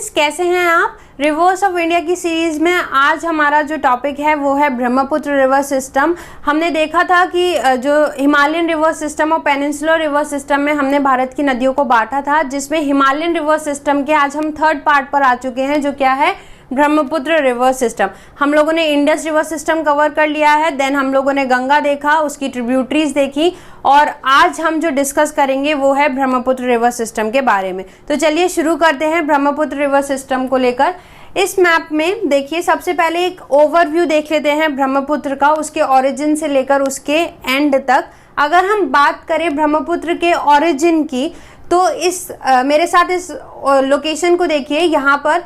Students, कैसे हैं आप? रिवर्स ऑफ इंडिया की सीरीज में आज हमारा जो टॉपिक है वो है ब्रह्मपुत्र रिवर सिस्टम। हमने देखा था कि जो हिमालयन रिवर सिस्टम और पेनिनसुलर रिवर सिस्टम में हमने भारत की नदियों को बांटा था, जिसमें हिमालयन रिवर सिस्टम के आज हम थर्ड पार्ट पर आ चुके हैं, जो क्या है? Brahmaputra river system. हम लोगों ने इंडस रिवर सिस्टम कवर कर लिया है, देन हम लोगों ने गंगा देखा, उसकी ट्रिब्यूटरीज देखी, और आज हम जो डिस्कस करेंगे वो है ब्रह्मपुत्र रिवर सिस्टम के बारे में। तो चलिए शुरू करते हैं ब्रह्मपुत्र रिवर सिस्टम को लेकर। इस मैप में देखिए, सबसे पहले एक ओवरव्यू देख लेते हैं ब्रह्मपुत्र का, उसके ओरिजिन से लेकर उसके एंड तक। अगर हम बात करें ब्रह्मपुत्र के ओरिजिन की, तो मेरे साथ इस लोकेशन को देखिए। यहाँ पर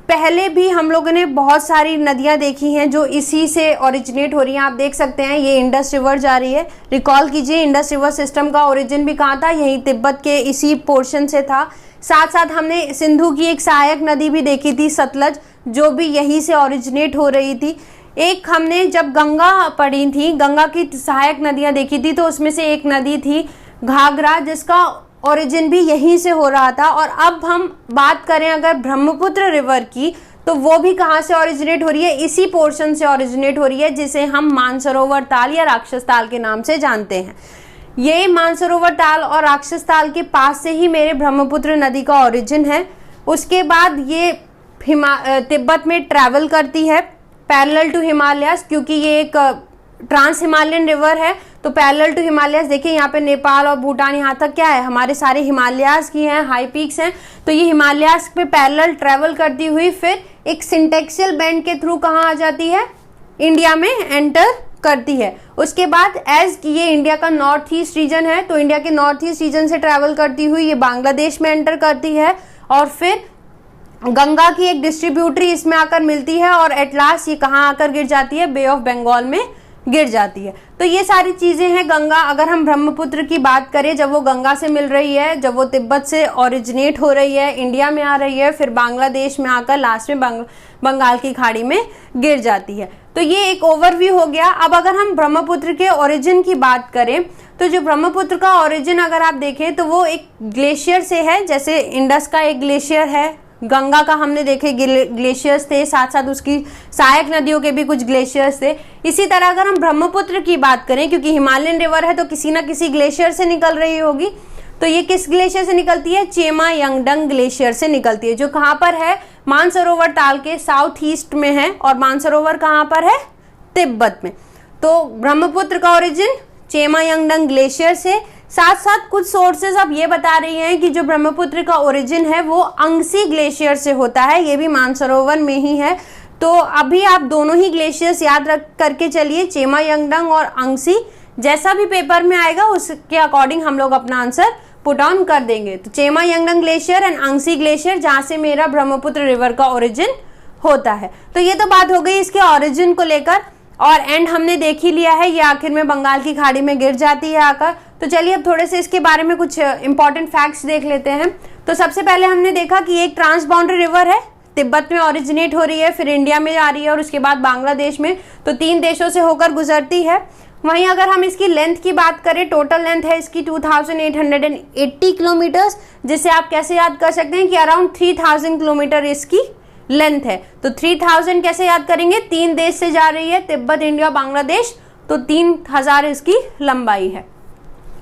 पहले भी हम लोगों ने बहुत सारी नदियां देखी हैं जो इसी से ओरिजिनेट हो रही हैं। आप देख सकते हैं ये इंडस रिवर जा रही है। रिकॉल कीजिए, इंडस रिवर सिस्टम का ओरिजिन भी कहाँ था? यही तिब्बत के इसी पोर्शन से था। साथ साथ हमने सिंधु की एक सहायक नदी भी देखी थी, सतलज, जो भी यहीं से ओरिजिनेट हो रही थी। एक हमने जब गंगा पढ़ी थी, गंगा की सहायक नदियां देखी थी, तो उसमें से एक नदी थी घाघरा, जिसका ओरिजिन भी यहीं से हो रहा था। और अब हम बात करें अगर ब्रह्मपुत्र रिवर की, तो वो भी कहाँ से ओरिजिनेट हो रही है? इसी पोर्शन से ओरिजिनेट हो रही है, जिसे हम मानसरोवर ताल या राक्षस ताल के नाम से जानते हैं। ये मानसरोवर ताल और राक्षस ताल के पास से ही मेरे ब्रह्मपुत्र नदी का ओरिजिन है। उसके बाद ये तिब्बत में ट्रैवल करती है पैरेलल टू हिमालयस, क्योंकि ये एक ट्रांस हिमालयन रिवर है। तो पैरेलल टू हिमालयस देखिए, यहाँ पे नेपाल और भूटान यहाँ तक क्या है? हमारे सारे हिमालयास की हैं, हाई पीक्स हैं। तो ये हिमालयास पे पैरेलल ट्रेवल करती हुई फिर एक सिंटेक्सियल बेंड के थ्रू कहाँ आ जाती है? इंडिया में एंटर करती है। उसके बाद एज ये इंडिया का नॉर्थ ईस्ट रीजन है, तो इंडिया के नॉर्थ ईस्ट रीजन से ट्रेवल करती हुई ये बांग्लादेश में एंटर करती है, और फिर गंगा की एक डिस्ट्रीब्यूटरी इसमें आकर मिलती है, और एट लास्ट ये कहाँ आकर गिर जाती है? बे ऑफ बंगाल में गिर जाती है। तो ये सारी चीजें हैं गंगा। अगर हम ब्रह्मपुत्र की बात करें, जब वो गंगा से मिल रही है, जब वो तिब्बत से ओरिजिनेट हो रही है, इंडिया में आ रही है, फिर बांग्लादेश में आकर लास्ट में बंगाल की खाड़ी में गिर जाती है। तो ये एक ओवरव्यू हो गया। अब अगर हम ब्रह्मपुत्र के ओरिजिन की बात करें, तो जो ब्रह्मपुत्र का ओरिजिन अगर आप देखें तो वो एक ग्लेशियर से है। जैसे इंडस का एक ग्लेशियर है, गंगा का हमने देखे ग्लेशियर्स थे, साथ साथ उसकी सहायक नदियों के भी कुछ ग्लेशियर्स थे। इसी तरह अगर हम ब्रह्मपुत्र की बात करें, क्योंकि हिमालयन रिवर है तो किसी ना किसी ग्लेशियर से निकल रही होगी, तो ये किस ग्लेशियर से निकलती है? चेमा यंगडंग ग्लेशियर से निकलती है, जो कहाँ पर है? मानसरोवर ताल के साउथ ईस्ट में है। और मानसरोवर कहाँ पर है? तिब्बत में। तो ब्रह्मपुत्र का ओरिजिन चेमा यंगडंग ग्लेशियर से। साथ साथ कुछ सोर्सेज अब ये बता रही हैं कि जो ब्रह्मपुत्र का ओरिजिन है वो अंगसी ग्लेशियर से होता है, ये भी मानसरोवर में ही है। तो अभी आप दोनों ही ग्लेशियर्स याद रख करके चलिए, चेमा यंगडंग और अंगसी। जैसा भी पेपर में आएगा उसके अकॉर्डिंग हम लोग अपना आंसर पुट ऑन कर देंगे। तो चेमा यंगडंग ग्लेशियर एंड अंगसी ग्लेशियर, जहां से मेरा ब्रह्मपुत्र रिवर का ओरिजिन होता है। तो ये तो बात हो गई इसके ओरिजिन को लेकर, और एंड हमने देख ही लिया है, ये आखिर में बंगाल की खाड़ी में गिर जाती है आकर। तो चलिए अब थोड़े से इसके बारे में कुछ इंपॉर्टेंट फैक्ट्स देख लेते हैं। तो सबसे पहले हमने देखा कि एक ट्रांस बाउंड्री रिवर है, तिब्बत में ओरिजिनेट हो रही है, फिर इंडिया में आ रही है, और उसके बाद बांग्लादेश में। तो 3 देशों से होकर गुजरती है। वहीं अगर हम इसकी लेंथ की बात करें, टोटल लेंथ है इसकी 2880 किलोमीटर्स, जिसे आप कैसे याद कर सकते हैं कि अराउंड 3000 किलोमीटर इसकी लेंथ है। तो 3000 कैसे याद करेंगे? 3 देश से जा रही है, तिब्बत, इंडिया, बांग्लादेश, तो 3000 इसकी लंबाई है।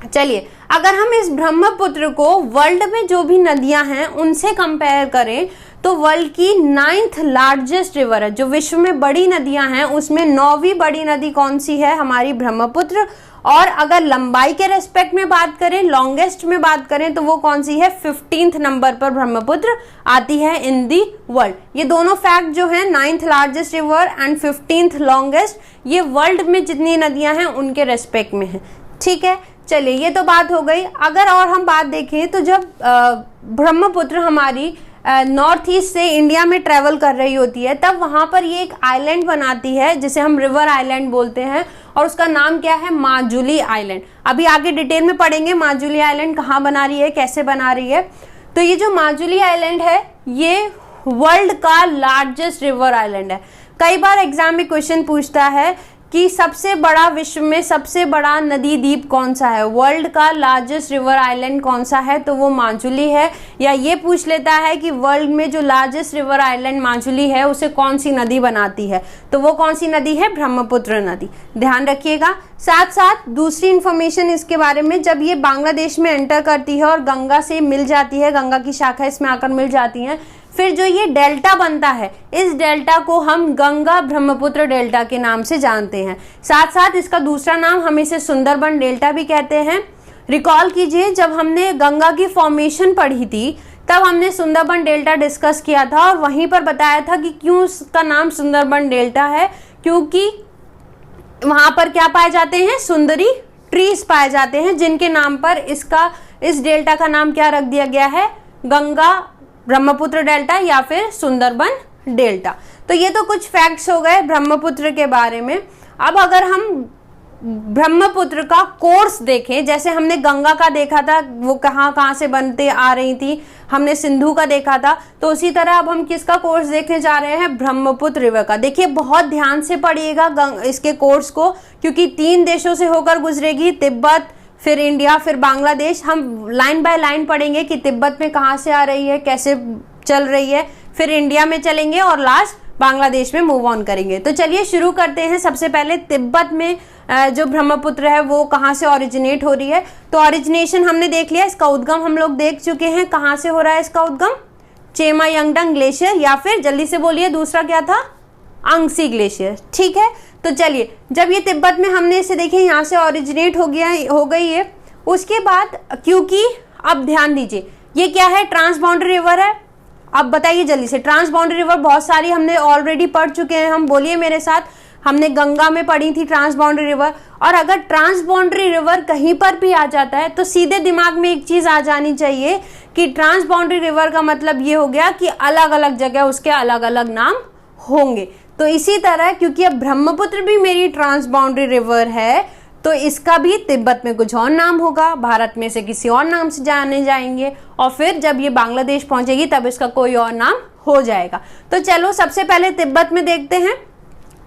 चलिए, अगर हम इस ब्रह्मपुत्र को वर्ल्ड में जो भी नदियां हैं उनसे कंपेयर करें, तो वर्ल्ड की 9th लार्जेस्ट रिवर है। जो विश्व में बड़ी नदियां हैं उसमें 9वीं बड़ी नदी कौन सी है? हमारी ब्रह्मपुत्र। और अगर लंबाई के रेस्पेक्ट में बात करें, लॉन्गेस्ट में बात करें, तो वो कौन सी है? 15th नंबर पर ब्रह्मपुत्र आती है इन दी वर्ल्ड। ये दोनों फैक्ट जो है, 9th largest river and 15th longest, ये वर्ल्ड में जितनी नदियां हैं उनके रेस्पेक्ट में है। ठीक है, चलिए ये तो बात हो गई। अगर और हम बात देखें, तो जब ब्रह्मपुत्र हमारी नॉर्थ ईस्ट से इंडिया में ट्रेवल कर रही होती है, तब वहां पर ये एक आइलैंड बनाती है, जिसे हम रिवर आइलैंड बोलते हैं, और उसका नाम क्या है? माजुली आइलैंड। अभी आगे डिटेल में पढ़ेंगे माजुली आइलैंड कहाँ बना रही है, कैसे बना रही है। तो ये जो माजुली आइलैंड है, ये वर्ल्ड का लार्जेस्ट रिवर आइलैंड है। कई बार एग्जाम में क्वेश्चन पूछता है कि सबसे बड़ा, विश्व में सबसे बड़ा नदी द्वीप कौन सा है, वर्ल्ड का लार्जेस्ट रिवर आइलैंड कौन सा है, तो वो माजुली है। या ये पूछ लेता है कि वर्ल्ड में जो लार्जेस्ट रिवर आइलैंड माजुली है उसे कौन सी नदी बनाती है, तो वो कौन सी नदी है, ब्रह्मपुत्र नदी। ध्यान रखिएगा। साथ साथ दूसरी इंफॉर्मेशन इसके बारे में, जब ये बांग्लादेश में एंटर करती है और गंगा से मिल जाती है, गंगा की शाखा इसमें आकर मिल जाती है, फिर जो ये डेल्टा बनता है, इस डेल्टा को हम गंगा ब्रह्मपुत्र डेल्टा के नाम से जानते हैं। साथ साथ इसका दूसरा नाम हम इसे सुंदरबन डेल्टा भी कहते हैं। रिकॉल कीजिए, जब हमने गंगा की फॉर्मेशन पढ़ी थी तब हमने सुंदरबन डेल्टा डिस्कस किया था और वहीं पर बताया था कि क्यों इसका नाम सुंदरबन डेल्टा है, क्योंकि वहां पर क्या पाए जाते हैं, सुंदरी ट्रीज पाए जाते हैं, जिनके नाम पर इस डेल्टा का नाम क्या रख दिया गया है, गंगा ब्रह्मपुत्र डेल्टा या फिर सुंदरबन डेल्टा। तो ये तो कुछ फैक्ट्स हो गए ब्रह्मपुत्र के बारे में। अब अगर हम ब्रह्मपुत्र का कोर्स देखें, जैसे हमने गंगा का देखा था वो कहाँ से बनते आ रही थी, हमने सिंधु का देखा था, तो उसी तरह अब हम किसका कोर्स देखने जा रहे हैं, ब्रह्मपुत्र रिवर का। देखिए बहुत ध्यान से पढ़िएगा इसके कोर्स को, क्योंकि 3 देशों से होकर गुजरेगी, तिब्बत, फिर इंडिया, फिर बांग्लादेश। हम लाइन बाय लाइन पढ़ेंगे कि तिब्बत में कहाँ से आ रही है, कैसे चल रही है, फिर इंडिया में चलेंगे और लास्ट बांग्लादेश में मूव ऑन करेंगे। तो चलिए शुरू करते हैं। सबसे पहले तिब्बत में जो ब्रह्मपुत्र है वो कहाँ से ओरिजिनेट हो रही है, तो ओरिजिनेशन हमने देख लिया, इसका उद्गम हम लोग देख चुके हैं। कहाँ से हो रहा है इसका उद्गम, चेमा यंगडंग ग्लेशियर, या फिर जल्दी से बोलिए दूसरा क्या था, अंगसी ग्लेशियर। ठीक है, तो चलिए जब ये तिब्बत में हमने इसे देखिए यहाँ से ओरिजिनेट हो गई है, उसके बाद क्योंकि अब ध्यान दीजिए ये क्या है, ट्रांसबाउंडरी रिवर है। अब बताइए जल्दी से, ट्रांसबाउंडरी रिवर बहुत सारी हमने ऑलरेडी पढ़ चुके हैं, हम बोलिए मेरे साथ, हमने गंगा में पढ़ी थी ट्रांसबाउंडरी रिवर। और अगर ट्रांसबाउंडरी रिवर कहीं पर भी आ जाता है तो सीधे दिमाग में एक चीज आ जानी चाहिए कि ट्रांसबाउंडरी रिवर का मतलब ये हो गया कि अलग अलग जगह उसके अलग अलग नाम होंगे। तो इसी तरह क्योंकि अब ब्रह्मपुत्र भी मेरी ट्रांसबाउंडरी रिवर है तो इसका भी तिब्बत में कुछ और नाम होगा, भारत में से किसी और नाम से जाने जाएंगे, और फिर जब ये बांग्लादेश पहुंचेगी तब इसका कोई और नाम हो जाएगा। तो चलो सबसे पहले तिब्बत में देखते हैं।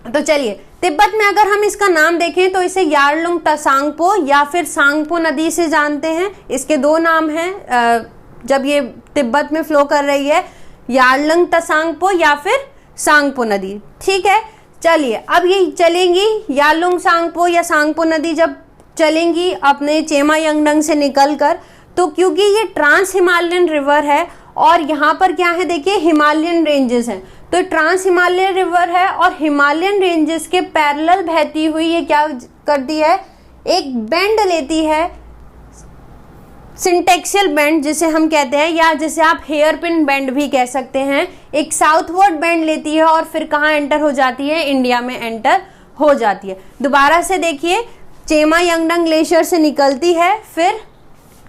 तो चलिए तिब्बत में अगर हम इसका नाम देखें तो इसे यारलुंग तसांगपो या फिर सांगपो नदी से जानते हैं। इसके 2 नाम हैं जब ये तिब्बत में फ्लो कर रही है, यारलुंग तसांगपो या फिर सांगपो नदी। ठीक है, चलिए अब ये चलेंगी यारलुंग सांगपो या सांगपो नदी जब चलेंगी अपने चेमा यंगडंग से निकलकर, तो क्योंकि ये ट्रांस हिमालयन रिवर है और यहाँ पर क्या है देखिए हिमालयन रेंजेस हैं, तो ट्रांस हिमालयन रिवर है और हिमालयन रेंजेस के पैरेलल बहती हुई ये क्या करती है, एक बेंड लेती है, सिंटेक्सियल बेंड जिसे हम कहते हैं, या जिसे आप हेयर पिन बेंड भी कह सकते हैं। एक साउथवर्ड बेंड लेती है और फिर कहाँ एंटर हो जाती है, इंडिया में एंटर हो जाती है। दोबारा से देखिए, चेमा यंगडंग ग्लेशियर से निकलती है, फिर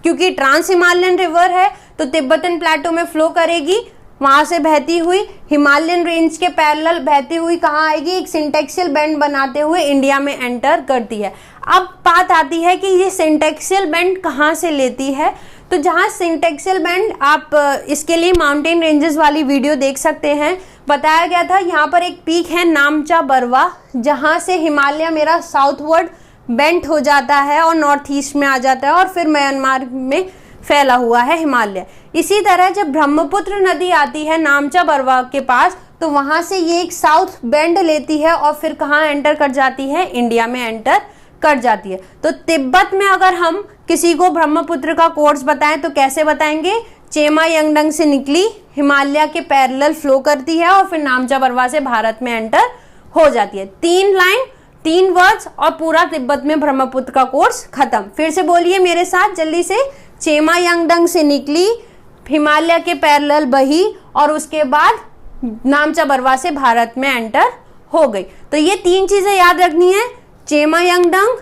क्योंकि ट्रांस हिमालयन रिवर है तो तिब्बतन प्लेटो में फ्लो करेगी, वहां से बहती हुई हिमालयन रेंज के पैरेलल बहती हुई कहाँ आएगी, एक सिंटेक्सियल बेंड बनाते हुए इंडिया में एंटर करती है। अब बात आती है कि ये सिंटेक्सियल बेंड कहाँ से लेती है, तो जहाँ सिंटेक्सियल बेंड, आप इसके लिए माउंटेन रेंजेस वाली वीडियो देख सकते हैं, बताया गया था यहाँ पर एक पीक है नामचा बरवा, जहाँ से हिमालय मेरा साउथवर्ड बेंट हो जाता है और नॉर्थ ईस्ट में आ जाता है और फिर म्यांमार में फैला हुआ है हिमालय। इसी तरह जब ब्रह्मपुत्र नदी आती है नामचा बरवा के पास, तो वहां से ये एक साउथ बेंड लेती है और फिर कहाँ एंटर कर जाती है, इंडिया में एंटर कर जाती है। तो तिब्बत में अगर हम किसी को ब्रह्मपुत्र का कोर्स बताएं तो कैसे बताएंगे, चेमा यंगडंग से निकली, हिमालय के पैरेलल फ्लो करती है और फिर नामचा बरवा से भारत में एंटर हो जाती है। 3 लाइन 3 वर्ड्स और पूरा तिब्बत में ब्रह्मपुत्र का कोर्स खत्म। फिर से बोलिए मेरे साथ जल्दी से, चेमा यंगडंग से निकली, हिमालय के पैरेलल बही और उसके बाद नामचा बरवा से भारत में एंटर हो गई। तो ये 3 चीजें याद रखनी है, चेमा यंगडंग,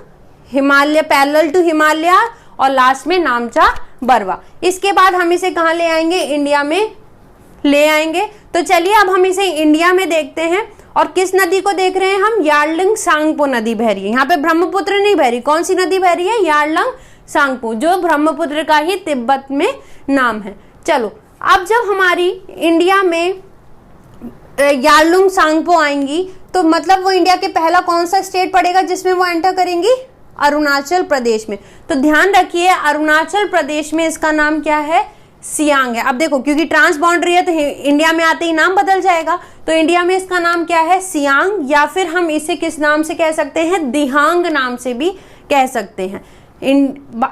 हिमालय पैरेलल टू हिमालय और लास्ट में नामचा बरवा। इसके बाद हम इसे कहाँ ले आएंगे, इंडिया में ले आएंगे। तो चलिए अब हम इसे इंडिया में देखते हैं और किस नदी को देख रहे हैं हम, यारलुंग सांगपो नदी बह रही है। यहाँ पे ब्रह्मपुत्र नहीं बह रही, कौन सी नदी बह रही है, यारलुंग सांगपो, जो ब्रह्मपुत्र का ही तिब्बत में नाम है। चलो अब जब हमारी इंडिया में यारलुंग सांगपो आएंगी तो मतलब वो इंडिया के पहला कौन सा स्टेट पड़ेगा जिसमें वो एंटर करेंगी? अरुणाचल प्रदेश में। तो ध्यान रखिए अरुणाचल प्रदेश में इसका नाम क्या है? सियांग है। अब देखो क्योंकि ट्रांस बाउंड्री है तो इंडिया में आते ही नाम बदल जाएगा, तो इंडिया में इसका नाम क्या है? सियांग, या फिर हम इसे किस नाम से कह सकते हैं? दिहांग नाम से भी कह सकते हैं।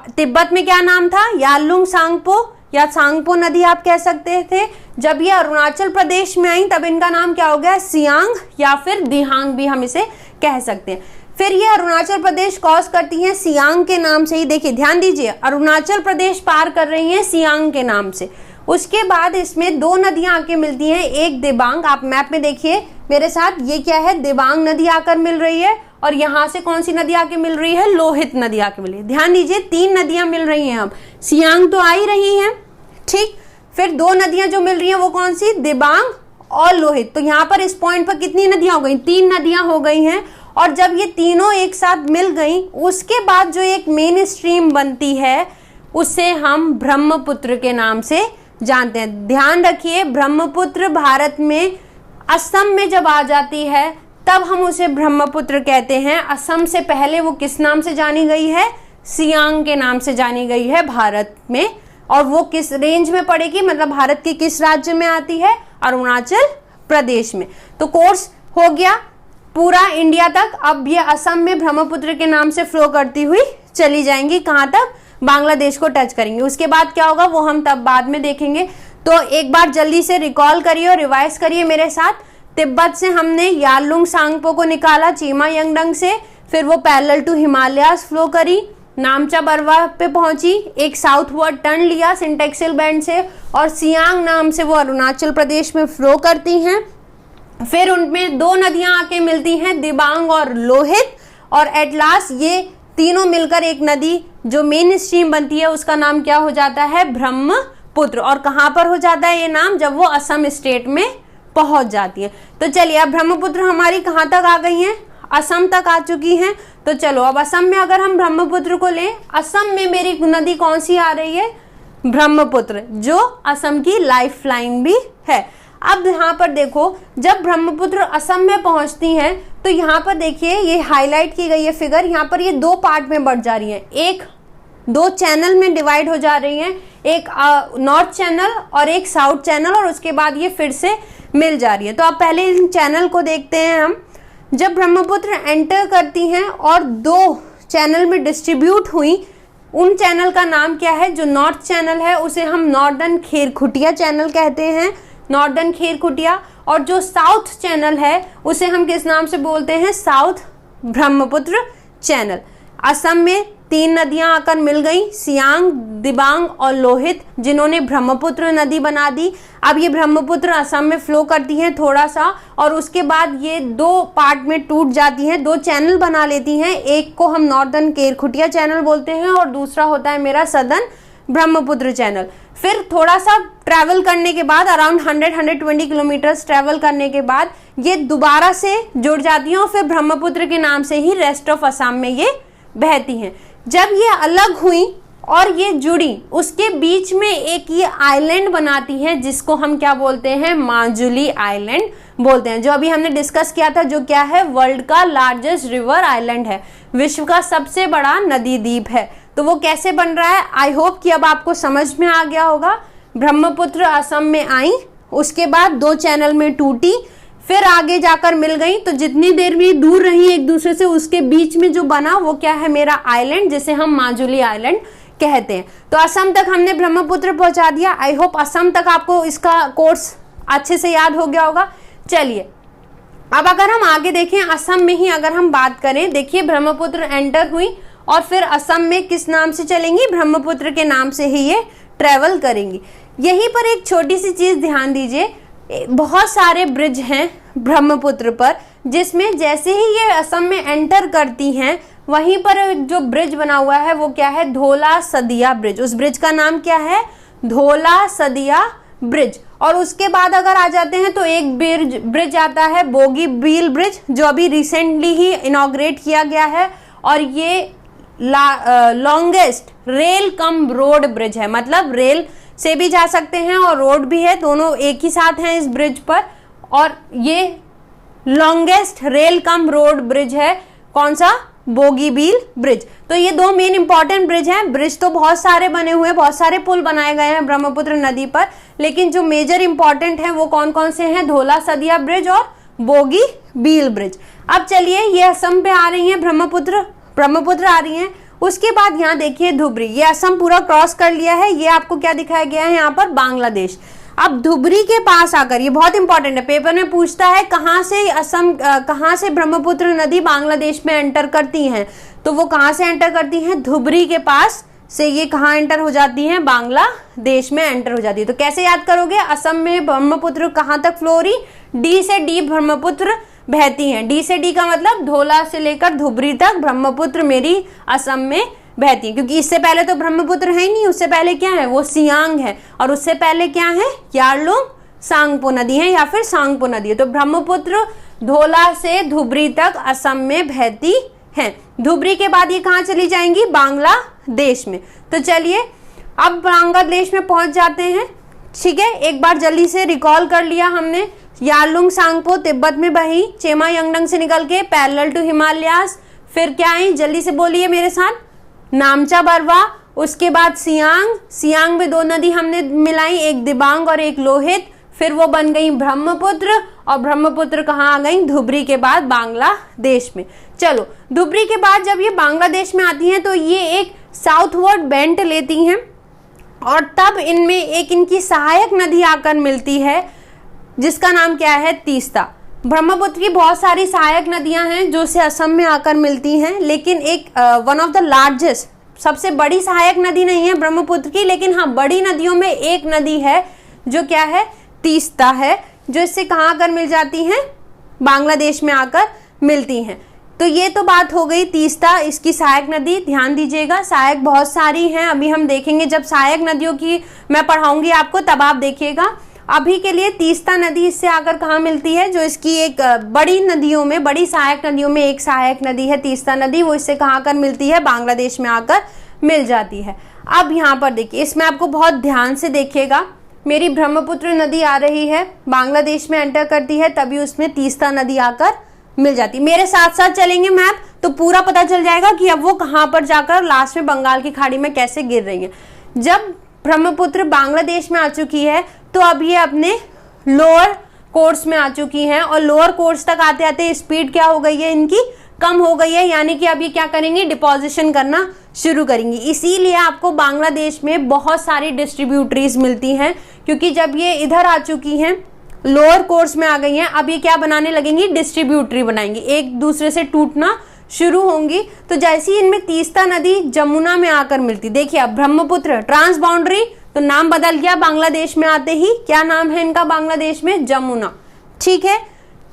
तिब्बत में क्या नाम था? यारलुंग सांगपो या सांगपो नदी आप कह सकते थे। जब ये अरुणाचल प्रदेश में आई तब इनका नाम क्या हो गया? सियांग या फिर दिहांग भी हम इसे कह सकते हैं। फिर ये अरुणाचल प्रदेश क्रॉस करती हैं सियांग के नाम से ही। देखिए ध्यान दीजिए, अरुणाचल प्रदेश पार कर रही हैं सियांग के नाम से। उसके बाद इसमें दो नदियां आके मिलती हैं, एक दिबांग, आप मैप में देखिए मेरे साथ, ये क्या है? दिबांग नदी आकर मिल रही है, और यहाँ से कौन सी नदी आके मिल रही है? लोहित नदी आके मिल रही है। ध्यान दीजिए 3 नदियां मिल रही हैं। अब सियांग तो आ ही रही है, ठीक, फिर 2 नदियां जो मिल रही हैं वो कौन सी? दिबांग और लोहित। तो यहाँ पर इस पॉइंट पर कितनी नदियां हो गई? 3 नदियां हो गई हैं। और जब ये तीनों एक साथ मिल गई उसके बाद जो एक मेन स्ट्रीम बनती है उसे हम ब्रह्मपुत्र के नाम से जानते हैं। ध्यान रखिए ब्रह्मपुत्र भारत में असम में जब आ जाती है तब हम उसे ब्रह्मपुत्र कहते हैं। असम से पहले वो किस नाम से जानी गई है? सियांग के नाम से जानी गई है भारत में। और वो किस रेंज में पड़ेगी, मतलब भारत के किस राज्य में आती है? अरुणाचल प्रदेश में। तो कोर्स हो गया पूरा इंडिया तक। अब ये असम में ब्रह्मपुत्र के नाम से फ्लो करती हुई चली जाएंगी, कहां तक? बांग्लादेश को टच करेंगे। उसके बाद क्या होगा वो हम तब बाद में देखेंगे। तो एक बार जल्दी से रिकॉल करिए और रिवाइज करिए मेरे साथ। तिब्बत से हमने यारलुंग सांगपो को निकाला चीमा यंगडंग से, फिर वो पैरेलल टू हिमालयास फ्लो करी, नामचा बरवा पे पहुंची, एक साउथवर्ड टर्न लिया सिंटेक्सिल बैंड से, और सियांग नाम से वो अरुणाचल प्रदेश में फ्लो करती हैं। फिर उनमें 2 नदियां आके मिलती हैं, दिबांग और लोहित, और एट लास्ट ये तीनों मिलकर एक नदी जो मेन स्ट्रीम बनती है उसका नाम क्या हो जाता है? ब्रह्मपुत्र। और कहां पर हो जाता है ये नाम? जब वो असम स्टेट में पहुंच जाती है। तो चलिए अब ब्रह्मपुत्र हमारी कहां तक आ गई हैं? असम तक आ चुकी हैं। तो चलो अब असम में अगर हम ब्रह्मपुत्र को लें, असम में मेरी नदी कौन सी आ रही है? ब्रह्मपुत्र, जो असम की लाइफ लाइन भी है। अब यहाँ पर देखो जब ब्रह्मपुत्र असम में पहुंचती हैं तो यहाँ पर देखिए ये हाईलाइट की गई है फिगर, यहाँ पर ये 2 पार्ट में बढ़ जा रही है, एक 2 चैनल में डिवाइड हो जा रही हैं, एक नॉर्थ चैनल और एक साउथ चैनल, और उसके बाद ये फिर से मिल जा रही है। तो अब पहले इन चैनल को देखते हैं हम। जब ब्रह्मपुत्र एंटर करती हैं और 2 चैनल में डिस्ट्रीब्यूट हुई, उन चैनल का नाम क्या है? जो नॉर्थ चैनल है उसे हम नॉर्दर्न खेरखुटिया चैनल कहते हैं, नॉर्दर्न खेरखुटिया। और जो साउथ चैनल है उसे हम किस नाम से बोलते हैं? South Brahmaputra channel. असम में 3 नदियां आकर मिल गई, सियांग, दिबांग और लोहित, जिन्होंने ब्रह्मपुत्र नदी बना दी। अब ये ब्रह्मपुत्र असम में फ्लो करती हैं थोड़ा सा, और उसके बाद ये 2 पार्ट में टूट जाती हैं, 2 चैनल बना लेती हैं। एक को हम नॉर्दर्न केरखुटिया चैनल बोलते हैं और दूसरा होता है मेरा सदर्न ब्रह्मपुत्र चैनल। फिर थोड़ा सा ट्रैवल करने के बाद, अराउंड 100-120 किलोमीटर्स ट्रैवल करने के बाद ये दोबारा से जुड़ जाती हैं और फिर ब्रह्मपुत्र के नाम से ही रेस्ट ऑफ असम में ये बहती हैं। जब ये अलग हुई और ये जुड़ी, उसके बीच में एक ये आइलैंड बनाती है जिसको हम क्या बोलते हैं? माजुली आइलैंड बोलते हैं, जो अभी हमने डिस्कस किया था, जो क्या है? वर्ल्ड का लार्जेस्ट रिवर आइलैंड है, विश्व का सबसे बड़ा नदी द्वीप है। तो वो कैसे बन रहा है? आई होप कि अब आपको समझ में आ गया होगा। ब्रह्मपुत्र असम में आई, उसके बाद 2 चैनल में टूटी, फिर आगे जाकर मिल गई, तो जितनी देर में दूर रही एक दूसरे से उसके बीच में जो बना वो क्या है? मेरा आइलैंड, जिसे हम माजुली आइलैंड कहते हैं। तो असम तक हमने ब्रह्मपुत्र पहुंचा दिया। आई होप असम तक आपको इसका कोर्स अच्छे से याद हो गया होगा। चलिए अब अगर हम आगे देखें, असम में ही अगर हम बात करें, देखिए ब्रह्मपुत्र एंटर हुई और फिर असम में किस नाम से चलेंगी? ब्रह्मपुत्र के नाम से ही ये ट्रेवल करेंगी। यहीं पर एक छोटी सी चीज ध्यान दीजिए, बहुत सारे ब्रिज हैं ब्रह्मपुत्र पर, जिसमें जैसे ही ये असम में एंटर करती हैं वहीं पर जो ब्रिज बना हुआ है वो क्या है? धोला सदिया ब्रिज। उस ब्रिज का नाम क्या है? धोला सदिया ब्रिज। और उसके बाद अगर आ जाते हैं तो एक ब्रिज आता है बोगीबील ब्रिज, जो अभी रिसेंटली ही इनॉग्रेट किया गया है, और ये longest rail cum road bridge है, मतलब रेल से भी जा सकते हैं और रोड भी है, दोनों एक ही साथ हैं इस ब्रिज पर। और ये longest rail cum road bridge है, कौन सा? बोगीबील ब्रिज। तो ये दो मेन इंपॉर्टेंट ब्रिज हैं। ब्रिज तो बहुत सारे बने हुए हैं, बहुत सारे पुल बनाए गए हैं ब्रह्मपुत्र नदी पर, लेकिन जो मेजर इंपॉर्टेंट है वो कौन कौन से हैं? धोला सदिया ब्रिज और बोगीबील ब्रिज। अब चलिए, ये असम पे आ रही है, ब्रह्मपुत्र आ रही है। उसके बाद यहाँ देखिए धुबरी, ये असम पूरा क्रॉस कर लिया है। ये आपको क्या दिखाया गया है यहाँ पर? बांग्लादेश। अब धुबरी के पास आकर, ये बहुत इंपॉर्टेंट है, पेपर में पूछता है कहाँ से ब्रह्मपुत्र नदी बांग्लादेश में एंटर करती हैं, तो वो कहाँ से एंटर करती हैं? धुबरी के पास से ये कहाँ एंटर हो जाती हैं? बांग्लादेश में एंटर हो जाती है। तो कैसे याद करोगे? असम में ब्रह्मपुत्र कहाँ तक फ्लो हो रही? डी से डी ब्रह्मपुत्र बहती हैं। डी से डी का मतलब धोला से लेकर धुबरी तक ब्रह्मपुत्र मेरी असम में बहती है, क्योंकि इससे पहले तो ब्रह्मपुत्र है ही नहीं। उससे पहले क्या है? वो सियांग है, और उससे पहले क्या है? यारलुंग सांगपो नदी है या फिर सांगपो नदी है। तो ब्रह्मपुत्र धोला से धुबरी तक असम में बहती है। धुबरी के बाद ये कहाँ चली जाएंगी? बांग्लादेश में। तो चलिए अब बांग्लादेश में पहुंच जाते हैं। ठीक है, एक बार जल्दी से रिकॉल कर लिया हमने। यारलुंग सांगपो तिब्बत में बही, चेमा यंगडंग से निकल के पैरेलल टू हिमालयास। फिर क्या है? जल्दी से बोलिए मेरे साथ। नामचा बरवा, उसके बाद सियांग में दो नदी हमने मिलाई, एक दिबांग और एक लोहित। फिर वो बन गई ब्रह्मपुत्र, और ब्रह्मपुत्र कहाँ आ गई? धुबरी के बाद बांग्लादेश में। चलो, धुबरी के बाद जब ये बांग्लादेश में आती हैं तो ये एक साउथवर्ड बेंट लेती हैं, और तब इनमें एक इनकी सहायक नदी आकर मिलती है, जिसका नाम क्या है? तीस्ता। ब्रह्मपुत्र की बहुत सारी सहायक नदियां हैं जो से असम में आकर मिलती हैं, लेकिन एक वन ऑफ द लार्जेस्ट, सबसे बड़ी सहायक नदी नहीं है ब्रह्मपुत्र की, लेकिन हाँ बड़ी नदियों में एक नदी है जो क्या है? तीस्ता है, जो इससे कहाँ आकर मिल जाती हैं? बांग्लादेश में आकर मिलती हैं। तो ये तो बात हो गई तीस्ता, इसकी सहायक नदी। ध्यान दीजिएगा, सहायक बहुत सारी हैं, अभी हम देखेंगे जब सहायक नदियों की मैं पढ़ाऊंगी आपको, तब आप देखिएगा। अभी के लिए तीस्ता नदी इससे आकर कहाँ मिलती है? जो इसकी एक बड़ी नदियों में, बड़ी सहायक नदियों में एक सहायक नदी है तीस्ता नदी, वो इससे कहाँ आकर मिलती है? बांग्लादेश में आकर मिल जाती है। अब यहाँ पर देखिए, इसमें आपको बहुत ध्यान से देखिएगा, मेरी ब्रह्मपुत्र नदी आ रही है, बांग्लादेश में एंटर करती है, तभी उसमें तीस्ता नदी आकर मिल जाती है। मेरे साथ साथ चलेंगे मैप, तो पूरा पता चल जाएगा कि अब वो कहाँ पर जाकर लास्ट में बंगाल की खाड़ी में कैसे गिर रही है। जब ब्रह्मपुत्र बांग्लादेश में आ चुकी है तो अब ये अपने लोअर कोर्स में आ चुकी हैं, और लोअर कोर्स तक आते आते स्पीड क्या हो गई है? इनकी कम हो गई है, यानी कि अब ये क्या करेंगी? डिपोजिशन करना शुरू करेंगी। इसीलिए आपको बांग्लादेश में बहुत सारी डिस्ट्रीब्यूटरीज मिलती हैं, क्योंकि जब ये इधर आ चुकी हैं, लोअर कोर्स में आ गई हैं, अब ये क्या बनाने लगेंगी? डिस्ट्रीब्यूटरी बनाएंगी, एक दूसरे से टूटना शुरू होंगी। तो जैसी इनमें तीस्ता नदी जमुना में आकर मिलती, देखिए अब ब्रह्मपुत्र ट्रांस बाउंड्री, तो नाम बदल गया बांग्लादेश में आते ही। क्या नाम है इनका बांग्लादेश में? जमुना। ठीक है,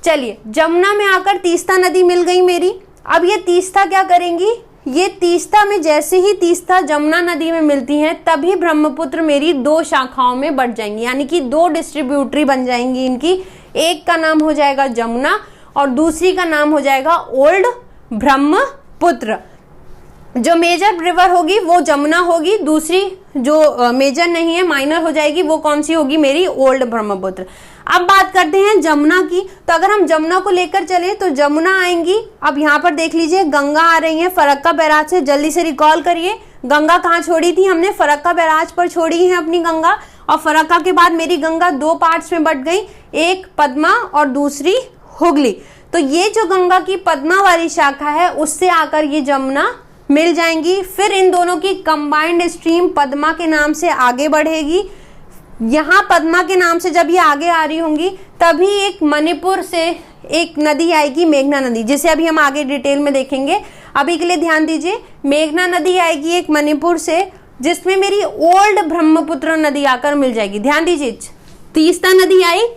चलिए जमुना में आकर तीस्ता नदी मिल गई मेरी। अब ये तीस्ता क्या करेंगी? ये तीस्ता में जैसे ही तीस्ता जमुना नदी में मिलती हैं, तभी ब्रह्मपुत्र मेरी दो शाखाओं में बढ़ जाएंगी, यानी कि दो डिस्ट्रीब्यूटरी बन जाएंगी इनकी। एक का नाम हो जाएगा जमुना और दूसरी का नाम हो जाएगा ओल्ड ब्रह्मपुत्र। जो मेजर रिवर होगी वो जमुना होगी, दूसरी जो मेजर नहीं है, माइनर हो जाएगी, वो कौन सी होगी? मेरी ओल्ड ब्रह्मपुत्र। अब बात करते हैं जमुना की। तो अगर हम जमुना को लेकर चले तो जमुना आएंगी। अब यहाँ पर देख लीजिए गंगा आ रही है फरक्का बैराज से, जल्दी से रिकॉल करिए गंगा कहाँ छोड़ी थी हमने? फरक्का बैराज पर छोड़ी है अपनी गंगा, और फरक्का के बाद मेरी गंगा दो पार्ट्स में बट गई, एक पद्मा और दूसरी हुगली। तो ये जो गंगा की पद्मा वाली शाखा है उससे आकर ये जमुना मिल जाएंगी। फिर इन दोनों की कंबाइंड स्ट्रीम पद्मा के नाम से आगे बढ़ेगी। यहाँ पद्मा के नाम से जब ये आगे आ रही होंगी, तभी एक मणिपुर से एक नदी आएगी, मेघना नदी, जिसे अभी हम आगे डिटेल में देखेंगे। अभी के लिए ध्यान दीजिए, मेघना नदी आएगी एक मणिपुर से, जिसमें मेरी ओल्ड ब्रह्मपुत्र नदी आकर मिल जाएगी। ध्यान दीजिए, तीस्ता नदी आई,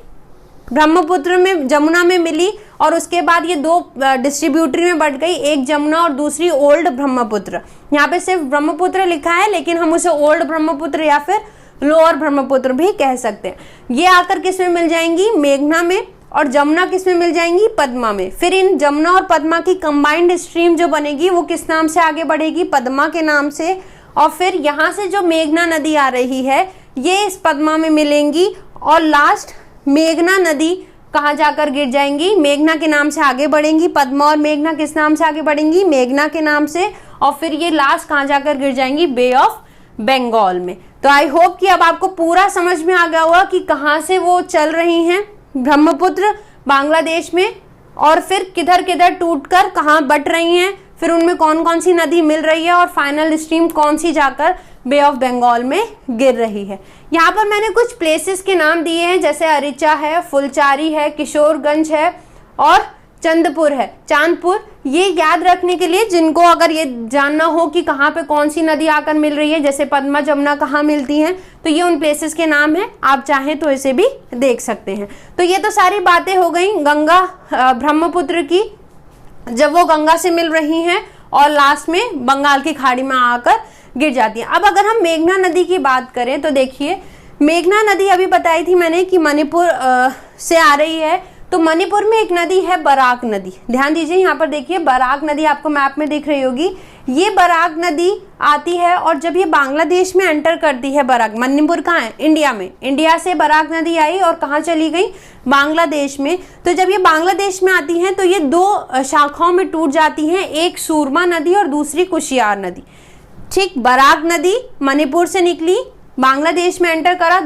ब्रह्मपुत्र में जमुना में मिली, और उसके बाद ये दो डिस्ट्रीब्यूटरी में बढ़ गई, एक जमुना और दूसरी ओल्ड ब्रह्मपुत्र। यहाँ पे सिर्फ ब्रह्मपुत्र लिखा है, लेकिन हम उसे ओल्ड ब्रह्मपुत्र या फिर लोअर ब्रह्मपुत्र भी कह सकते हैं। ये आकर किस में मिल जाएंगी? मेघना में। और जमुना किस में मिल जाएंगी? पद्मा में। फिर इन जमुना और पद्मा की कंबाइंड स्ट्रीम जो बनेगी वो किस नाम से आगे बढ़ेगी? पद्मा के नाम से। और फिर यहाँ से जो मेघना नदी आ रही है ये इस पद्मा में मिलेंगी, और लास्ट मेघना नदी कहाँ जाकर गिर जाएंगी, मेघना के नाम से आगे बढ़ेंगी। पद्मा और मेघना किस नाम से आगे बढ़ेंगी, मेघना के नाम से, और फिर ये लास्ट कहाँ जाकर गिर जाएंगी, बे ऑफ बंगाल में। तो आई होप कि अब आपको पूरा समझ में आ गया होगा कि कहाँ से वो चल रही हैं, ब्रह्मपुत्र बांग्लादेश में, और फिर किधर किधर टूटकर कहाँ बट रही हैं, फिर उनमें कौन कौन सी नदी मिल रही है, और फाइनल स्ट्रीम कौन सी जाकर बे ऑफ बंगाल में गिर रही है। यहाँ पर मैंने कुछ प्लेसेस के नाम दिए हैं, जैसे अरिचा है, फुलचारी है, किशोरगंज है और चंदपुर है, चांदपुर। ये याद रखने के लिए, जिनको अगर ये जानना हो कि कहाँ पे कौन सी नदी आकर मिल रही है, जैसे पद्मा जमुना कहाँ मिलती हैं, तो ये उन प्लेसेस के नाम हैं, आप चाहें तो इसे भी देख सकते हैं। तो ये तो सारी बातें हो गई गंगा ब्रह्मपुत्र की, जब वो गंगा से मिल रही हैं और लास्ट में बंगाल की खाड़ी में आकर गिर जाती है। अब अगर हम मेघना नदी की बात करें तो देखिए, मेघना नदी अभी बताई थी मैंने कि मणिपुर से आ रही है। तो मणिपुर में एक नदी है बराक नदी, ध्यान दीजिए यहाँ पर देखिए, बराक नदी आपको मैप में दिख रही होगी। ये बराक नदी आती है और जब ये बांग्लादेश में एंटर करती है, बराक, मणिपुर कहाँ है, इंडिया में, इंडिया से बराक नदी आई और कहाँ चली गई, बांग्लादेश में। तो जब ये बांग्लादेश में आती हैं तो ये दो शाखाओं में टूट जाती हैं, एक सूरमा नदी और दूसरी कुशियार नदी। ठीक, बराक नदी मणिपुर से निकली, बांग्लादेश में एंटर करा,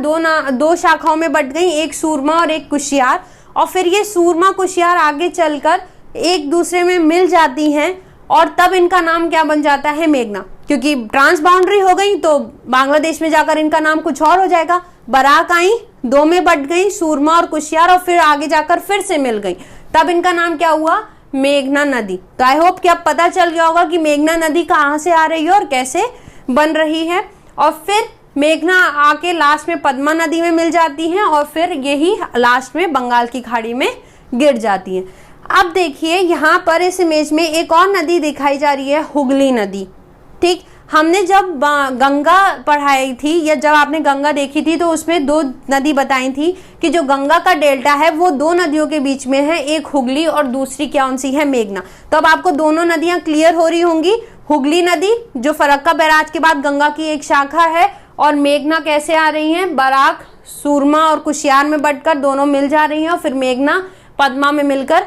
दो शाखाओं में बट गई, एक सूरमा और एक कुशियार, और फिर ये सूरमा कुशियार आगे चलकर एक दूसरे में मिल जाती हैं और तब इनका नाम क्या बन जाता है, मेघना। क्योंकि ट्रांस बाउंड्री हो गई तो बांग्लादेश में जाकर इनका नाम कुछ और हो जाएगा। बराक आई, दो में बट गई, सूरमा और कुशियार, और फिर आगे जाकर फिर से मिल गई, तब इनका नाम क्या हुआ, मेघना नदी। तो आई होप कि अब पता चल गया होगा कि मेघना नदी कहाँ से आ रही है और कैसे बन रही है। और फिर मेघना आके लास्ट में पद्मा नदी में मिल जाती हैं और फिर यही लास्ट में बंगाल की खाड़ी में गिर जाती हैं। अब देखिए यहाँ पर इस इमेज में एक और नदी दिखाई जा रही है, हुगली नदी। ठीक, हमने जब गंगा पढ़ाई थी या जब आपने गंगा देखी थी तो उसमें दो नदी बताई थी कि जो गंगा का डेल्टा है वो दो नदियों के बीच में है, एक हुगली और दूसरी कौन सी है, मेघना। तो अब आपको दोनों नदियां क्लियर हो रही होंगी। हुगली नदी जो फरक्का बैराज के बाद गंगा की एक शाखा है, और मेघना कैसे आ रही हैं, बराक, सूरमा और कुशियार में बटकर दोनों मिल जा रही हैं, और फिर मेघना पद्मा में मिलकर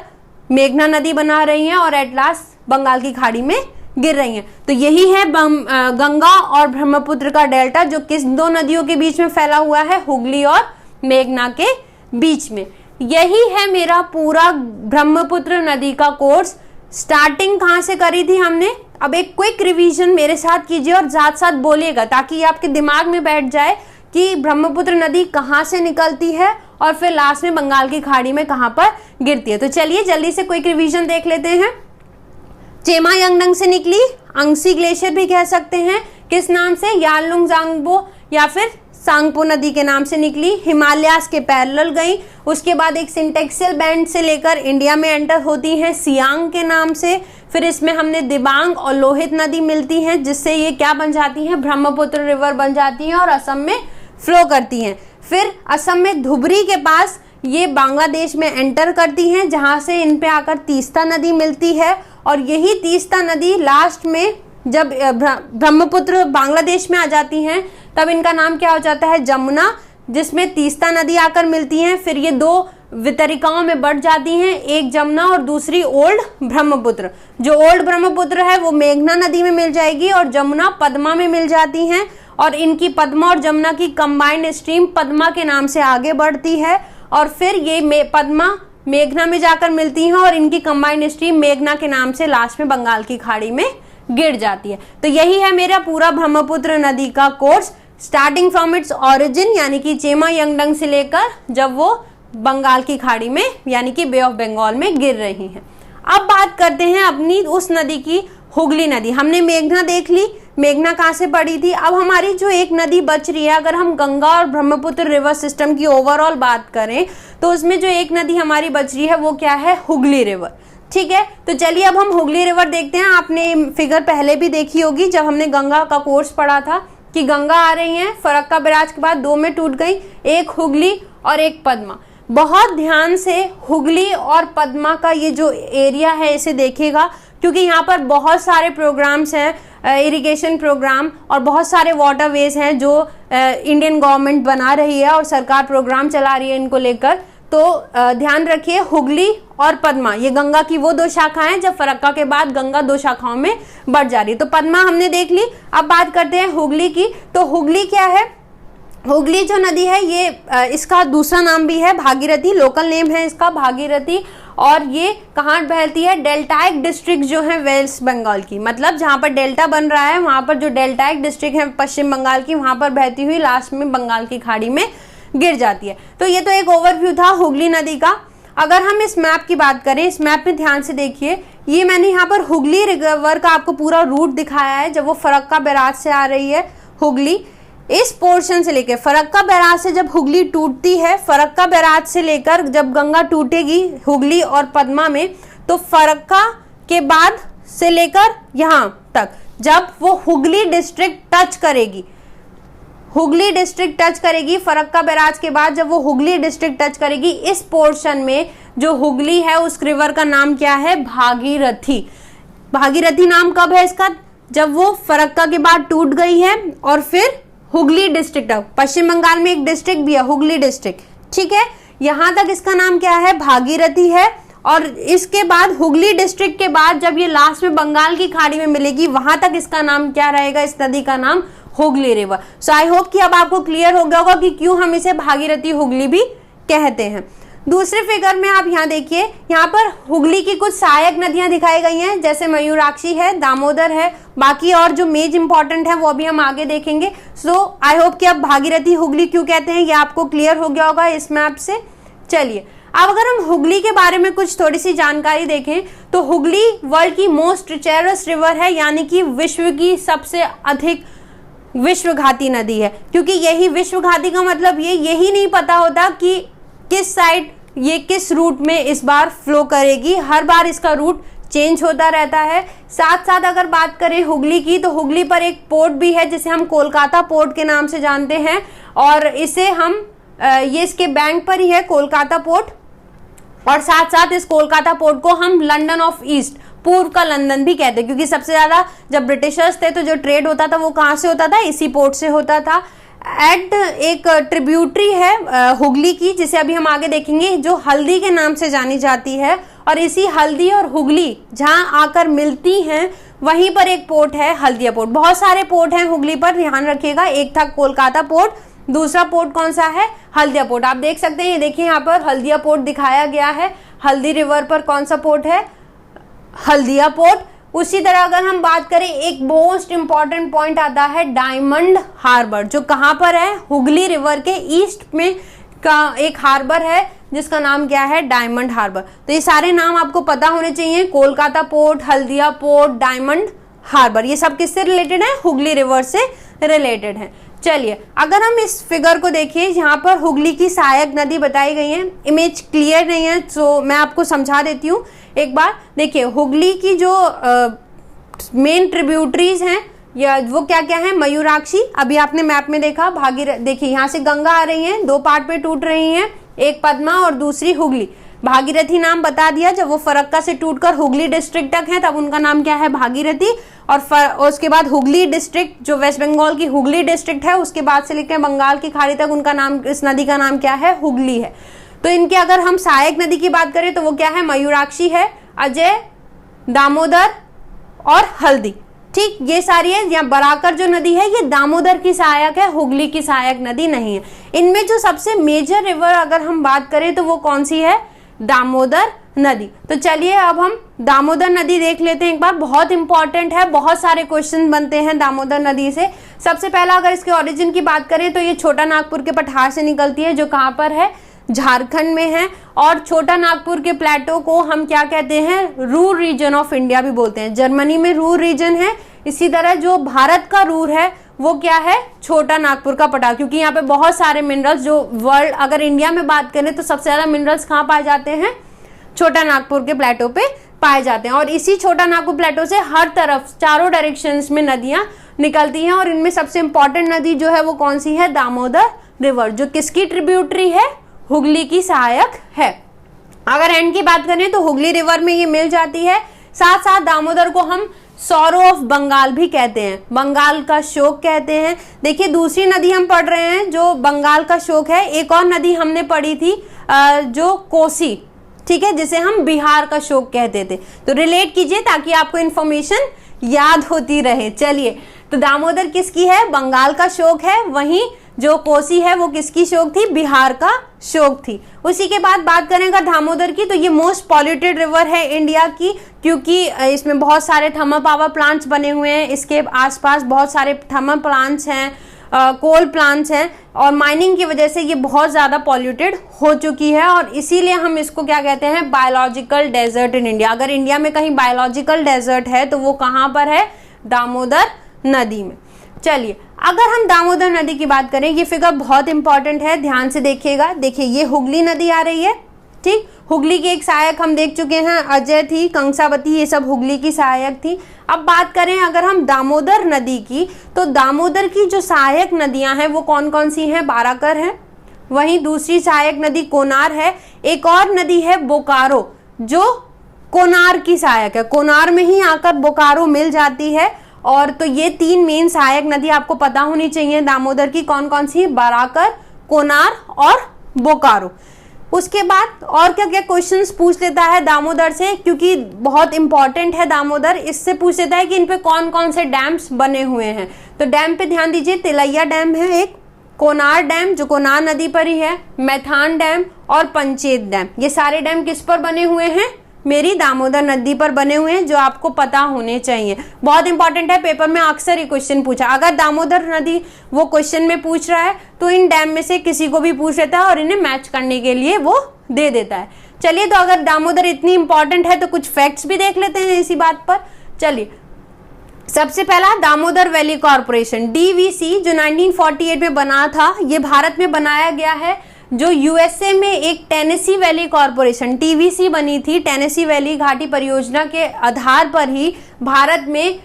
मेघना नदी बना रही हैं और एट लास्ट बंगाल की खाड़ी में गिर रही हैं। तो यही है गंगा और ब्रह्मपुत्र का डेल्टा, जो किस दो नदियों के बीच में फैला हुआ है, हुगली और मेघना के बीच में। यही है मेरा पूरा ब्रह्मपुत्र नदी का कोर्स। स्टार्टिंग कहाँ से करी थी हमने, अब एक क्विक रिवीजन मेरे साथ कीजिए और साथ साथ बोलिएगा, ताकि आपके दिमाग में बैठ जाए कि ब्रह्मपुत्र नदी कहाँ से निकलती है और फिर लास्ट में बंगाल की खाड़ी में कहाँ पर गिरती है। तो चलिए जल्दी से क्विक रिवीजन देख लेते हैं। चेमा यांगडंग से निकली, अंगसी ग्लेशियर भी कह सकते हैं, किस नाम से, यारलुंग जांगबो या फिर सांगपो नदी के नाम से निकली, हिमालयास के पैरेलल गई, उसके बाद एक सिंटेक्सियल बैंड से लेकर इंडिया में एंटर होती हैं सियांग के नाम से, फिर इसमें हमने दिबांग और लोहित नदी मिलती हैं, जिससे ये क्या बन जाती हैं, ब्रह्मपुत्र रिवर बन जाती हैं और असम में फ्लो करती हैं। फिर असम में धुबरी के पास ये बांग्लादेश में एंटर करती हैं, जहां से इन पे आकर तीस्ता नदी मिलती है, और यही तीस्ता नदी लास्ट में जब ब्रह्मपुत्र बांग्लादेश में आ जाती हैं तब इनका नाम क्या हो जाता है, जमुना, जिसमें तीस्ता नदी आकर मिलती हैं। फिर ये दो वितरिकाओं में बढ़ जाती हैं, एक जमुना और दूसरी ओल्ड ब्रह्मपुत्र। जो ओल्ड ब्रह्मपुत्र है वो मेघना नदी में मिल जाएगी और जमुना पद्मा में मिल जाती हैं, और इनकी पद्मा और जमुना की कंबाइंड स्ट्रीम पद्मा के नाम से आगे बढ़ती है, और फिर ये पद्मा मेघना में जाकर मिलती हैं और इनकी कंबाइंड स्ट्रीम मेघना के नाम से लास्ट में बंगाल की खाड़ी में गिर जाती है। तो यही है मेरा पूरा ब्रह्मपुत्र नदी का course, starting from its origin यानी कि चेमा यांगडंग से लेकर जब वो बंगाल की खाड़ी में यानी कि बे ऑफ बंगाल में गिर रही हैं। अब बात करते हैं अपनी उस नदी की, हुगली नदी। हमने मेघना देख ली, मेघना कहाँ से पड़ी थी। अब हमारी जो एक नदी बच रही है, अगर हम गंगा और ब्रह्मपुत्र रिवर सिस्टम की ओवरऑल बात करें तो उसमें जो एक नदी हमारी बच रही है वो क्या है, हुगली रिवर। ठीक है, तो चलिए अब हम हुगली रिवर देखते हैं। आपने फिगर पहले भी देखी होगी जब हमने गंगा का कोर्स पढ़ा था कि गंगा आ रही है, फरक्का बैराज के बाद दो में टूट गई, एक हुगली और एक पद्मा। बहुत ध्यान से हुगली और पद्मा का ये जो एरिया है इसे देखिएगा, क्योंकि यहाँ पर बहुत सारे प्रोग्राम्स हैं, इरिगेशन प्रोग्राम और बहुत सारे वाटरवेज हैं जो इंडियन गवर्नमेंट बना रही है और सरकार प्रोग्राम चला रही है इनको लेकर। तो ध्यान रखिए हुगली और पद्मा ये गंगा की वो दो शाखाएं जब फरक्का के बाद गंगा दो शाखाओं में बढ़ जा रही है। तो पद्मा हमने देख ली, अब बात करते हैं हुगली की। तो हुगली क्या है, हुगली जो नदी है ये इसका दूसरा नाम भी है भागीरथी, लोकल नेम है इसका भागीरथी। और ये कहाँ बहती है, डेल्टाइक डिस्ट्रिक्ट जो है वेस्ट बंगाल की, मतलब जहाँ पर डेल्टा बन रहा है वहाँ पर जो डेल्टाइक डिस्ट्रिक्ट है पश्चिम बंगाल की, वहाँ पर बहती हुई लास्ट में बंगाल की खाड़ी में गिर जाती है। तो ये तो एक ओवरव्यू था हुगली नदी का। अगर हम इस मैप की बात करें, इस मैप में ध्यान से देखिए, ये मैंने यहाँ पर हुगली रिवर का आपको पूरा रूट दिखाया है। जब वो फरक्का बैराज से आ रही है हुगली, इस पोर्शन से लेकर फरक्का बैराज से जब हुगली टूटती है, फरक्का बैराज से लेकर जब गंगा टूटेगी हुगली और पद्मा में, तो फरक्का के बाद से लेकर यहाँ तक जब वो हुगली डिस्ट्रिक्ट टच करेगी, हुगली डिस्ट्रिक्ट टच करेगी, फरक्का बैराज के बाद जब वो हुगली डिस्ट्रिक्ट टच करेगी, इस पोर्शन में जो हुगली है उस रिवर का नाम क्या है, भागीरथी। भागीरथी नाम कब है इसका, जब वो फरक्का के बाद टूट गई है और फिर हुगली डिस्ट्रिक्ट, पश्चिम बंगाल में एक डिस्ट्रिक्ट भी है हुगली डिस्ट्रिक्ट, ठीक है, यहां तक इसका नाम क्या है, भागीरथी है। और इसके बाद हुगली डिस्ट्रिक्ट के बाद जब ये लास्ट में बंगाल की खाड़ी में मिलेगी, वहां तक इसका नाम क्या रहेगा, इस नदी का नाम Hooghly river. So I hope कि अब आपको क्लियर हो गया होगा कि क्यों हम इसे भागीरथी हुगली भी कहते हैं। दूसरे फिगर में आप यहाँ देखिए, यहाँ पर हुगली की कुछ सहायक नदियां दिखाई गई हैं, जैसे मयूराक्षी है, दामोदर है, बाकी और जो मेज इंपॉर्टेंट है वो अभी हम आगे देखेंगे। सो आई होप कि अब भागीरथी हुगली क्यों कहते हैं ये आपको क्लियर हो गया होगा इस मैप से। चलिए अब अगर हम हुगली के बारे में कुछ थोड़ी सी जानकारी देखें, तो हुगली वर्ल्ड की मोस्ट रिचेरस रिवर है, यानी कि विश्व की सबसे अधिक विश्वघाती नदी है। क्योंकि यही विश्वघाती का मतलब यही नहीं पता होता कि किस साइड ये किस रूट में इस बार फ्लो करेगी, हर बार इसका रूट चेंज होता रहता है। साथ साथ अगर बात करें हुगली की, तो हुगली पर एक पोर्ट भी है जिसे हम कोलकाता पोर्ट के नाम से जानते हैं, और इसे हम ये इसके बैंक पर ही है कोलकाता पोर्ट। और साथ साथ इस कोलकाता पोर्ट को हम लंदन ऑफ ईस्ट, पूर्व का लंदन भी कहते हैं, क्योंकि सबसे ज्यादा जब ब्रिटिशर्स थे तो जो ट्रेड होता था वो कहाँ से होता था, इसी पोर्ट से होता था। एट एक ट्रिब्यूटरी है हुगली की, जिसे अभी हम आगे देखेंगे, जो हल्दी के नाम से जानी जाती है। और इसी हल्दी और हुगली जहां आकर मिलती हैं, वहीं पर एक पोर्ट है हल्दिया पोर्ट। बहुत सारे पोर्ट हैं हुगली पर, ध्यान रखिएगा। एक था कोलकाता पोर्ट, दूसरा पोर्ट कौन सा है, हल्दिया पोर्ट। आप देख सकते हैं, ये देखिए यहाँ पर हल्दिया पोर्ट दिखाया गया है। हल्दी रिवर पर कौन सा पोर्ट है, हल्दिया पोर्ट। उसी तरह अगर हम बात करें, एक मोस्ट इंपॉर्टेंट पॉइंट आता है डायमंड हार्बर, जो कहां पर है, हुगली रिवर के ईस्ट में का एक हार्बर है जिसका नाम क्या है, डायमंड हार्बर। तो ये सारे नाम आपको पता होने चाहिए, Kolkata port, Haldia port, diamond harbour, ये सब किससे रिलेटेड है, हुगली रिवर से रिलेटेड है। चलिए अगर हम इस फिगर को देखिए, यहाँ पर हुगली की सहायक नदी बताई गई है। इमेज क्लियर नहीं है तो मैं आपको समझा देती हूँ एक बार। देखिए हुगली की जो मेन ट्रिब्यूटरीज हैं या वो क्या क्या है, मयूराक्षी, अभी आपने मैप में देखा, भागीरथी, देखिए यहाँ से गंगा आ रही है, दो पार्ट में टूट रही हैं, एक पद्मा और दूसरी हुगली। भागीरथी नाम बता दिया, जब वो फरक्का से टूटकर हुगली डिस्ट्रिक्ट तक है तब उनका नाम क्या है, भागीरथी। और उसके बाद हुगली डिस्ट्रिक्ट, जो वेस्ट बंगाल की हुगली डिस्ट्रिक्ट है, उसके बाद से लेकर बंगाल की खाड़ी तक उनका नाम, इस नदी का नाम क्या है, हुगली है। तो इनके अगर हम सहायक नदी की बात करें तो वो क्या है, मयूराक्षी है, अजय, दामोदर और हल्दी। ठीक, ये सारी है। यहाँ बराकर जो नदी है ये दामोदर की सहायक है, हुगली की सहायक नदी नहीं है। इनमें जो सबसे मेजर रिवर अगर हम बात करें तो वो कौन सी है, दामोदर नदी। तो चलिए अब हम दामोदर नदी देख लेते हैं एक बार, बहुत इंपॉर्टेंट है, बहुत सारे क्वेश्चन बनते हैं दामोदर नदी से। सबसे पहला अगर इसके ओरिजिन की बात करें तो ये छोटा नागपुर के पठार से निकलती है, जो कहाँ पर है, झारखंड में है। और छोटा नागपुर के प्लेटो को हम क्या कहते हैं, रूर रीजन ऑफ इंडिया भी बोलते हैं। जर्मनी में रूर रीजन है। इसी तरह जो भारत का रूर है वो क्या है, छोटा नागपुर का पठार, क्योंकि यहाँ पे बहुत सारे मिनरल्स, जो वर्ल्ड अगर इंडिया में बात करें तो सबसे ज्यादा मिनरल्स कहाँ पाए जाते हैं, छोटा नागपुर के प्लेटो पे पाए जाते हैं। और इसी छोटा नागपुर प्लेटो से हर तरफ चारों डायरेक्शंस में नदियां निकलती हैं। और इनमें सबसे इंपॉर्टेंट नदी जो है वो कौन सी है, दामोदर रिवर, जो किसकी ट्रिब्यूटरी है, हुगली की सहायक है। अगर एंड की बात करें तो हुगली रिवर में ये मिल जाती है। साथ साथ दामोदर को हम सॉरो ऑफ बंगाल भी कहते हैं, बंगाल का शोक कहते हैं। देखिए दूसरी नदी हम पढ़ रहे हैं जो बंगाल का शोक है। एक और नदी हमने पढ़ी थी जो कोसी, ठीक है, जिसे हम बिहार का शोक कहते थे। तो रिलेट कीजिए ताकि आपको इंफॉर्मेशन याद होती रहे। चलिए, तो दामोदर किसकी है? बंगाल का शोक है। वहीं जो कोसी है वो किसकी शोक थी? बिहार का शोक थी। उसी के बाद बात करें अगर दामोदर की, तो ये मोस्ट पॉल्यूटेड रिवर है इंडिया की, क्योंकि इसमें बहुत सारे थर्मल पावर प्लांट्स बने हुए हैं। इसके आसपास बहुत सारे थर्मल प्लांट्स हैं, कोल प्लांट्स हैं, और माइनिंग की वजह से ये बहुत ज़्यादा पॉल्यूटेड हो चुकी है, और इसीलिए हम इसको क्या कहते हैं? Biological desert in India. अगर इंडिया में कहीं बायोलॉजिकल डेजर्ट है तो वो कहाँ पर है? दामोदर नदी में। चलिए, अगर हम दामोदर नदी की बात करें, ये फिगर बहुत इंपॉर्टेंट है, ध्यान से देखिएगा। देखिए, ये हुगली नदी आ रही है, ठीक। हुगली की एक सहायक हम देख चुके हैं, अजय थी, कंसावती, ये सब हुगली की सहायक थी। अब बात करें अगर हम दामोदर नदी की, तो दामोदर की जो सहायक नदियां हैं वो कौन कौन सी हैं? बाराकर है, वहीं दूसरी सहायक नदी कोनार है, एक और नदी है बोकारो जो कोनार की सहायक है, कोनार में ही आकर बोकारो मिल जाती है। और तो ये तीन मेन सहायक नदी आपको पता होनी चाहिए दामोदर की, कौन कौन सी? बाराकर, कोनार और बोकारो। उसके बाद और क्या क्या क्वेश्चंस पूछ लेता है दामोदर से, क्योंकि बहुत इंपॉर्टेंट है दामोदर। इससे पूछ लेता है कि इन पे कौन कौन से डैम्स बने हुए हैं। तो डैम पे ध्यान दीजिए, तिलैया डैम है एक, कोनार डैम जो कोनार नदी पर ही है, मैथान डैम और पंचेत डैम। ये सारे डैम किस पर बने हुए हैं? मेरी दामोदर नदी पर बने हुए हैं, जो आपको पता होने चाहिए। बहुत इंपॉर्टेंट है, पेपर में अक्सर ये क्वेश्चन पूछा। अगर दामोदर नदी वो क्वेश्चन में पूछ रहा है तो इन डैम में से किसी को भी पूछ लेता है और इन्हें मैच करने के लिए वो दे देता है। चलिए, तो अगर दामोदर इतनी इंपॉर्टेंट है तो कुछ फैक्ट्स भी देख लेते हैं इसी बात पर। चलिए, सबसे पहला दामोदर वैली कॉर्पोरेशन, डीवीसी, जो 1948 में बना था, ये भारत में बनाया गया है। जो यूएसए में एक टेनेसी वैली कॉर्पोरेशन टीवीसी बनी थी, टेनेसी वैली घाटी परियोजना के आधार पर ही भारत में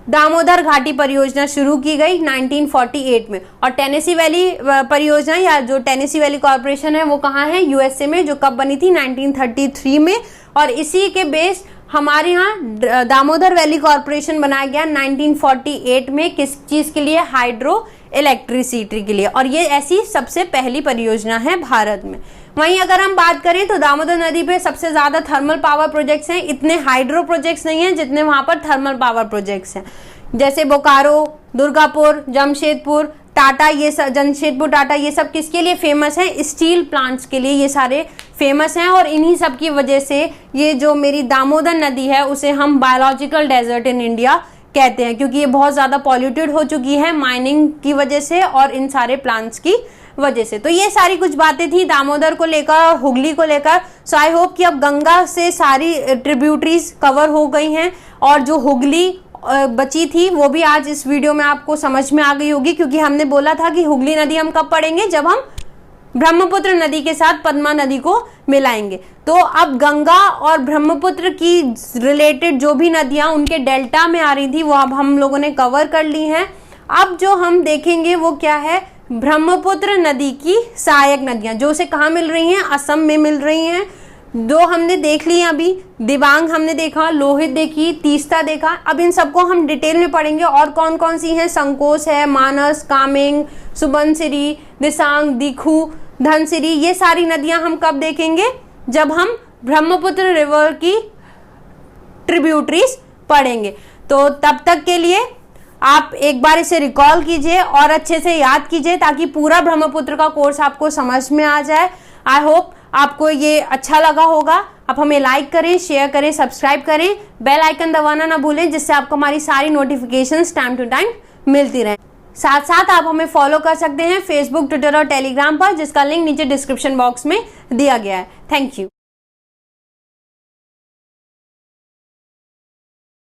दामोदर घाटी परियोजना शुरू की गई 1948 में। और टेनेसी वैली परियोजना या जो टेनेसी वैली कॉर्पोरेशन है वो कहाँ है? यूएसए में, जो कब बनी थी? 1933 में। और इसी के बेस हमारे यहाँ दामोदर वैली कॉर्पोरेशन बनाया गया 1948 में, किस चीज के लिए? हाइड्रो इलेक्ट्रिसिटी के लिए। और ये ऐसी सबसे पहली परियोजना है भारत में। वहीं अगर हम बात करें तो दामोदर नदी पे सबसे ज्यादा थर्मल पावर प्रोजेक्ट्स हैं, इतने हाइड्रो प्रोजेक्ट्स नहीं हैं जितने वहां पर थर्मल पावर प्रोजेक्ट्स हैं। जैसे बोकारो, दुर्गापुर, जमशेदपुर, टाटा, ये सब, जमशेदपुर, टाटा, ये सब किसके लिए फेमस है? स्टील प्लांट्स के लिए ये सारे फेमस हैं। और इन्हीं सब की वजह से ये जो मेरी दामोदर नदी है उसे हम बायोलॉजिकल डेजर्ट इन इंडिया कहते हैं, क्योंकि ये बहुत ज़्यादा पॉल्यूटेड हो चुकी है माइनिंग की वजह से और इन सारे प्लांट्स की वजह से। तो ये सारी कुछ बातें थी दामोदर को लेकर और हुगली को लेकर। सो आई होप कि अब गंगा से सारी ट्रिब्यूटरीज कवर हो गई हैं, और जो हुगली बची थी वो भी आज इस वीडियो में आपको समझ में आ गई होगी, क्योंकि हमने बोला था कि हुगली नदी हम कब पढ़ेंगे? जब हम ब्रह्मपुत्र नदी के साथ पद्मा नदी को मिलाएंगे। तो अब गंगा और ब्रह्मपुत्र की रिलेटेड जो भी नदियां उनके डेल्टा में आ रही थी वो अब हम लोगों ने कवर कर ली हैं। अब जो हम देखेंगे वो क्या है? ब्रह्मपुत्र नदी की सहायक नदियां, जो उसे कहाँ मिल रही हैं? असम में मिल रही हैं। दो हमने देख ली अभी, दिबांग हमने देखा, लोहित देखी, तीस्ता देखा। अब इन सबको हम डिटेल में पढ़ेंगे और कौन कौन सी हैं। संकोच है, मानस, कामेंग, सुबनसिरी, दिसांग, दिखू, धनसिरी, ये सारी नदियां हम कब देखेंगे? जब हम ब्रह्मपुत्र रिवर की ट्रिब्यूटरीज पढ़ेंगे। तो तब तक के लिए आप एक बार इसे रिकॉल कीजिए और अच्छे से याद कीजिए ताकि पूरा ब्रह्मपुत्र का कोर्स आपको समझ में आ जाए। आई होप आपको ये अच्छा लगा होगा। आप हमें लाइक करें, शेयर करें, सब्सक्राइब करें, बेल आइकन दबाना ना भूलें, जिससे आपको हमारी सारी नोटिफिकेशंस टाइम टू टाइम मिलती रहें। साथ साथ आप हमें फॉलो कर सकते हैं फेसबुक, ट्विटर और टेलीग्राम पर, जिसका लिंक नीचे डिस्क्रिप्शन बॉक्स में दिया गया है। Thank you.